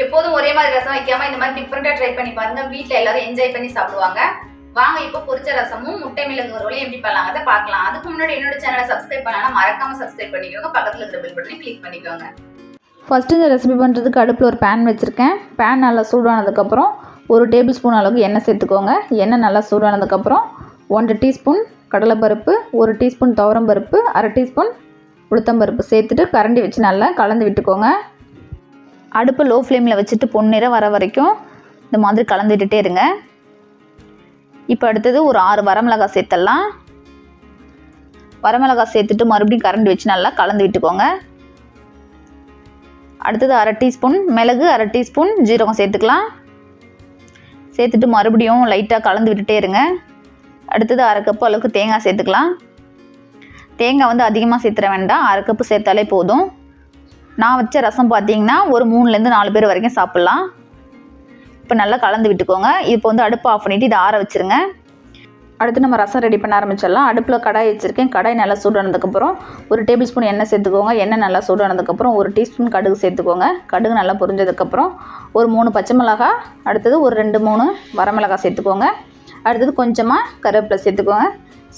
எப்போதும் ஒரே மாதிரி ரசம் வைக்காம இந்த மாதிரி டிஃப்ரெண்டா ட்ரை பண்ணி பாருங்க. வீட்ல எல்லாரும் என்ஜாய் பண்ணி சாப்பிடுவாங்க. வாங்க இப்போ பொரிச்ச ரசமும் முட்டை மிளகு வறுவலையும் எப்படி பண்ணலாங்கிறத பார்க்கலாம். அதுக்கு முன்னாடி என்னோட சேனலை சப்ஸ்கிரைப் பண்ணலாம், மறக்காம சப்ஸ்கிரைப் பண்ணிக்கோங்க. பக்கத்துல இருக்கிற பெல் பட்டனை கிளிக் பண்ணிக்கோங்க. ஃபஸ்ட்டு இந்த ரெசிபி பண்ணுறதுக்கு அடுப்பில் ஒரு பேன் வச்சுருக்கேன். பேன் நல்லா சூடானதுக்கப்புறம் 1 டேபிள் ஸ்பூன் அளவுக்கு எண்ணெய் சேர்த்துக்கோங்க. எண்ணெய் நல்லா சூடானதுக்கப்புறம் 1 டீஸ்பூன் கடலைப்பருப்பு, 1 டீஸ்பூன் துவரம்பருப்பு, 1/2 டீஸ்பூன் உளுத்தம்பருப்பு சேர்த்துட்டு கரண்டி வச்சு நல்லா கலந்து விட்டுக்கோங்க. அடுப்பு லோ ஃப்ளேமில் வச்சுட்டு பொன்னிறம் வர வரைக்கும் இந்த மாதிரி கலந்து விட்டுட்டே இருங்க. இப்போ அடுத்தது ஒரு 6 வரமிளகாய் சேர்த்துடலாம். வரமிளகாய் சேர்த்துட்டு மறுபடியும் கரண்டி வச்சு நல்லா கலந்து விட்டுக்கோங்க. அடுத்தது 1/2 டீஸ்பூன் மிளகு, 1/2 டீஸ்பூன் ஜீரகம் சேர்த்துக்கலாம். சேர்த்துட்டு மறுபடியும் லைட்டாக கலந்து விட்டுட்டே இருங்க. அடுத்தது 1/2 கப்பு அளவுக்கு தேங்காய் சேர்த்துக்கலாம். தேங்காய் வந்து அதிகமாக சேர்த்துற வேண்டாம், 1/2 கப்பு சேர்த்தாலே போதும். நான் வச்ச ரசம் பார்த்தீங்கன்னா ஒரு 3லேருந்து 4 பேர் வரைக்கும் சாப்பிட்லாம். இப்போ நல்லா கலந்து விட்டுக்கோங்க. இப்போ வந்து அடுப்பு ஆஃப் பண்ணிவிட்டு இதை ஆற வச்சுருங்க. அடுத்து நம்ம ரசம் ரெடி பண்ண ஆரம்பிச்சிடலாம். அடுப்பில் கடாய் வச்சுருக்கேன். கடாய் நல்லா சூடானதுக்கப்புறம் 1 டேபிள் ஸ்பூன் எண்ணெய் சேர்த்துக்கோங்க. எண்ணெய் நல்லா சூடானதுக்கப்புறம் 1 டீஸ்பூன் கடுகு சேர்த்துக்கோங்க. கடுகு நல்லா பொரிஞ்சதுக்கப்புறம் ஒரு 3 பச்சை மிளகாய், அடுத்தது ஒரு 2-3 வரமிளகாய் சேர்த்துக்கோங்க. அடுத்தது கொஞ்சமாக கருவேப்பிலை சேர்த்துக்கோங்க.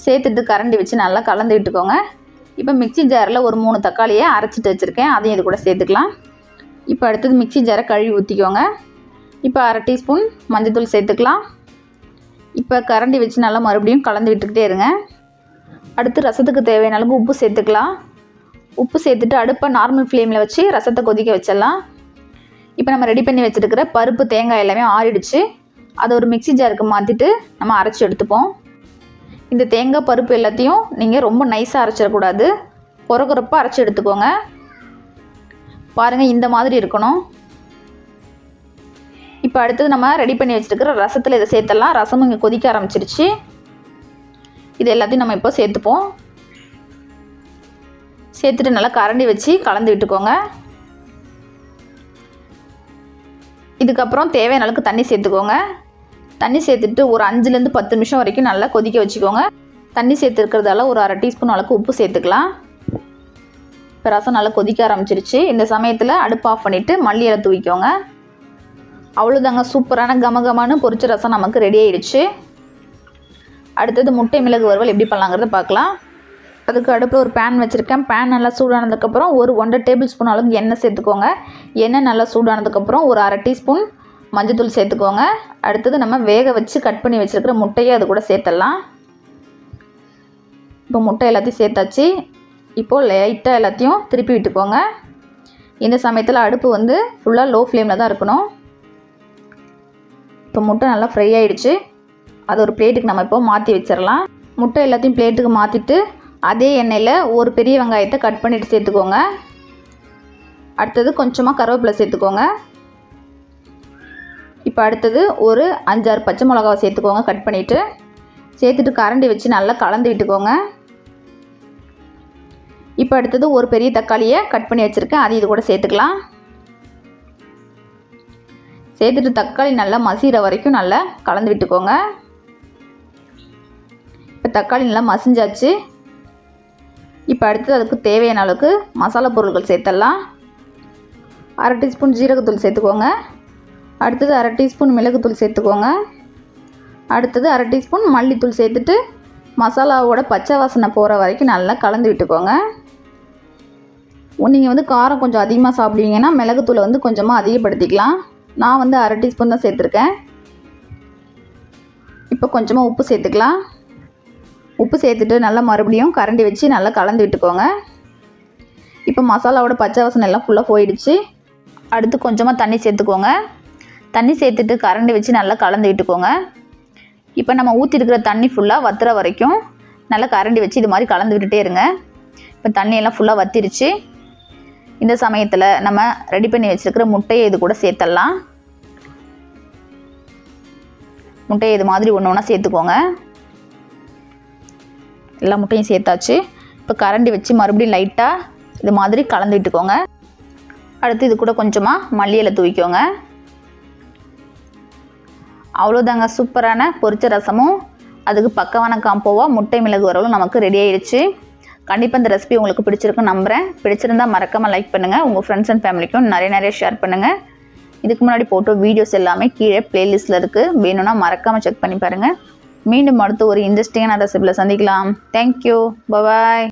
சேர்த்துட்டு கரண்டி வச்சு நல்லா கலந்து விட்டுக்கோங்க. இப்போ மிக்ஸி ஜாரில் ஒரு 3 தக்காளியை அரைச்சிட்டு வச்சுருக்கேன், அதையும் இது கூட சேர்த்துக்கலாம். இப்போ அடுத்தது மிக்ஸி ஜாரை கழுவி ஊற்றிக்கோங்க. இப்போ 1/2 டீஸ்பூன் மஞ்சள்தூள் சேர்த்துக்கலாம். இப்போ கரண்டி வச்சு நல்லா மறுபடியும் கலந்து விட்டுக்கிட்டே இருங்க. அடுத்து ரசத்துக்கு தேவையான அளவு உப்பு சேர்த்துக்கலாம். உப்பு சேர்த்துட்டு அடுப்பை நார்மல் ஃப்ளேமில் வச்சு ரசத்தை கொதிக்க வச்சிடலாம். இப்போ நம்ம ரெடி பண்ணி வச்சுருக்கிற பருப்பு, தேங்காய் எல்லாமே ஆறிடுச்சு. அதை ஒரு மிக்ஸி ஜாருக்கு மாற்றிட்டு நம்ம அரைச்சி எடுத்துப்போம். இந்த தேங்காய் பருப்பு எல்லாத்தையும் நீங்கள் ரொம்ப நைஸாக அரைச்சிடக்கூடாது, கொரகொரப்பாக அரைச்சி எடுத்துக்கோங்க. பாருங்கள், இந்த மாதிரி இருக்கணும். இப்போ அடுத்தது நம்ம ரெடி பண்ணி வச்சுருக்கிற ரசத்தில் இதை சேர்த்துடலாம். ரசமும் இங்கே கொதிக்க ஆரம்பிச்சிருச்சு. இது எல்லாத்தையும் நம்ம இப்போ சேர்த்துப்போம். சேர்த்துட்டு நல்லா கரண்டி வச்சு கலந்து விட்டுக்கோங்க. இதுக்கப்புறம் தேவையான அளவுக்கு தண்ணி சேர்த்துக்கோங்க. தண்ணி சேர்த்துட்டு ஒரு 5லேருந்து 10 நிமிஷம் வரைக்கும் நல்லா கொதிக்க வச்சுக்கோங்க. தண்ணி சேர்த்துருக்கிறதால ஒரு 1/2 டீஸ்பூன் அளவுக்கு உப்பு சேர்த்துக்கலாம். இப்போ ரசம் நல்லா கொதிக்க ஆரம்பிச்சிருச்சு. இந்த சமயத்தில் அடுப்பு ஆஃப் பண்ணிவிட்டு மல்லி இலை தூவிக்கோங்க. அவ்வளோதாங்க, சூப்பரான கமகமான பொரிச்ச ரசம் நமக்கு ரெடி ஆயிடுச்சு. அடுத்தது முட்டை மிளகு வறுவல் எப்படி பண்ணலாங்கிறத பார்க்கலாம். அதுக்கு அடுப்பில் ஒரு பேன் வச்சுருக்கேன். பேன் நல்லா சூடானதுக்கப்புறம் ஒரு 1/2 டேபிள் ஸ்பூன் அளவுக்கு எண்ணெய் சேர்த்துக்கோங்க. எண்ணெய் நல்லா சூடானதுக்கப்புறம் ஒரு 1/2 டீஸ்பூன் மஞ்சள்தூள் சேர்த்துக்கோங்க. அடுத்தது நம்ம வேக வச்சு கட் பண்ணி வச்சுருக்கிற முட்டையை அது கூட சேர்த்துடலாம். இப்போ முட்டை எல்லாத்தையும் சேர்த்தாச்சு. இப்போது லைட்டாக எல்லாத்தையும் திருப்பி விட்டுக்கோங்க. இந்த சமயத்தில் அடுப்பு வந்து ஃபுல்லாக லோ ஃப்ளேமில் தான் இருக்கணும். இப்போ முட்டை நல்லா ஃப்ரை ஆகிடுச்சு. அது ஒரு பிளேட்டுக்கு நம்ம இப்போ மாற்றி வச்சிடலாம். முட்டை எல்லாத்தையும் பிளேட்டுக்கு மாற்றிட்டு அதே எண்ணெயில் ஒரு பெரிய வெங்காயத்தை கட் பண்ணிவிட்டு சேர்த்துக்கோங்க. அடுத்தது கொஞ்சமாக கருவேப்பிலை சேர்த்துக்கோங்க. இப்போ அடுத்தது ஒரு 5-6 பச்சை மிளகாவை சேர்த்துக்கோங்க கட் பண்ணிவிட்டு. சேர்த்துட்டு கரண்டி வச்சு நல்லா கலந்து விட்டுக்கோங்க. இப்போ அடுத்தது ஒரு பெரிய தக்காளியை கட் பண்ணி வச்சுருக்கேன், அது இது கூட சேர்த்துக்கலாம். சேர்த்துட்டு தக்காளி நல்லா மசிகிற வரைக்கும் நல்லா கலந்து விட்டுக்கோங்க. இப்போ தக்காளி நல்லா மசிஞ்சாச்சு. இப்போ அடுத்து அதுக்கு தேவையான அளவுக்கு மசாலா பொருட்கள் சேர்த்துடலாம். 1/2 டீஸ்பூன் ஜீரகத்தூள் சேர்த்துக்கோங்க. அடுத்தது 1/2 டீஸ்பூன் மிளகுத்தூள் சேர்த்துக்கோங்க. அடுத்தது 1/2 டீஸ்பூன் மல்லித்தூள் சேர்த்துட்டு மசாலாவோட பச்சை வாசனை போகிற வரைக்கும் நல்லா கலந்து விட்டுக்கோங்க. நீங்கள் வந்து காரம் கொஞ்சம் அதிகமாக சாப்பிடுவீங்கன்னா மிளகுத்தூளை வந்து கொஞ்சமாக அதிகப்படுத்திக்கலாம். நான் வந்து 1/2 டீஸ்பூன் தான் சேர்த்துருக்கேன். இப்போ கொஞ்சமாக உப்பு சேர்த்துக்கலாம். உப்பு சேர்த்துட்டு நல்லா மறுபடியும் கரண்டி வச்சு நல்லா கலந்து விட்டுக்கோங்க. இப்போ மசாலாவோட பச்சை வாசனை எல்லாம் ஃபுல்லாக போயிடுச்சு. அடுத்து கொஞ்சமாக தண்ணி சேர்த்துக்கோங்க. தண்ணி சேர்த்துட்டு கரண்டி வச்சு நல்லா கலந்து விட்டுக்கோங்க. இப்போ நம்ம ஊற்றிருக்கிற தண்ணி ஃபுல்லாக வத்துற வரைக்கும் நல்லா கரண்டி வச்சு இது மாதிரி கலந்து விட்டுட்டே இருங்க. இப்போ தண்ணியெல்லாம் ஃபுல்லாக வத்திருச்சு. இந்த சமயத்தில் நம்ம ரெடி பண்ணி வச்சுருக்கிற முட்டையை இது கூட சேர்த்துடலாம். முட்டையை இது மாதிரி ஒன்று ஒன்றா சேர்த்துக்கோங்க. எல்லா முட்டையும் சேர்த்தாச்சு. இப்போ கரண்டி வச்சு மறுபடியும் லைட்டாக இது மாதிரி கலந்து விட்டுக்கோங்க. அடுத்து இது கூட கொஞ்சமாக மல்லி இலை தூவிக்கோங்க. அவ்வளோதாங்க, சூப்பரான பொரிச்ச ரசமும் அதுக்கு பக்கமான காம்போவாக முட்டை மிளகு வறுவலும் நமக்கு ரெடி ஆயிடுச்சு. கண்டிப்பாக இந்த ரெசிபி உங்களுக்கு பிடிச்சிருக்குன்னு நம்புகிறேன். பிடிச்சிருந்தால் மறக்காமல் லைக் பண்ணுங்கள். உங்கள் ஃப்ரெண்ட்ஸ் அண்ட் ஃபேமிலிக்கும் நிறைய ஷேர் பண்ணுங்கள். இதுக்கு முன்னாடி போட்ட வீடியோஸ் எல்லாமே கீழே பிளேலிஸ்ட்டில் இருக்குது, வேணும்னா மறக்காமல் செக் பண்ணி பாருங்கள். மீண்டும் அடுத்து ஒரு இன்ட்ரெஸ்டிங்கான ரெசிபியில் சந்திக்கலாம். தேங்க்யூ, பாய்.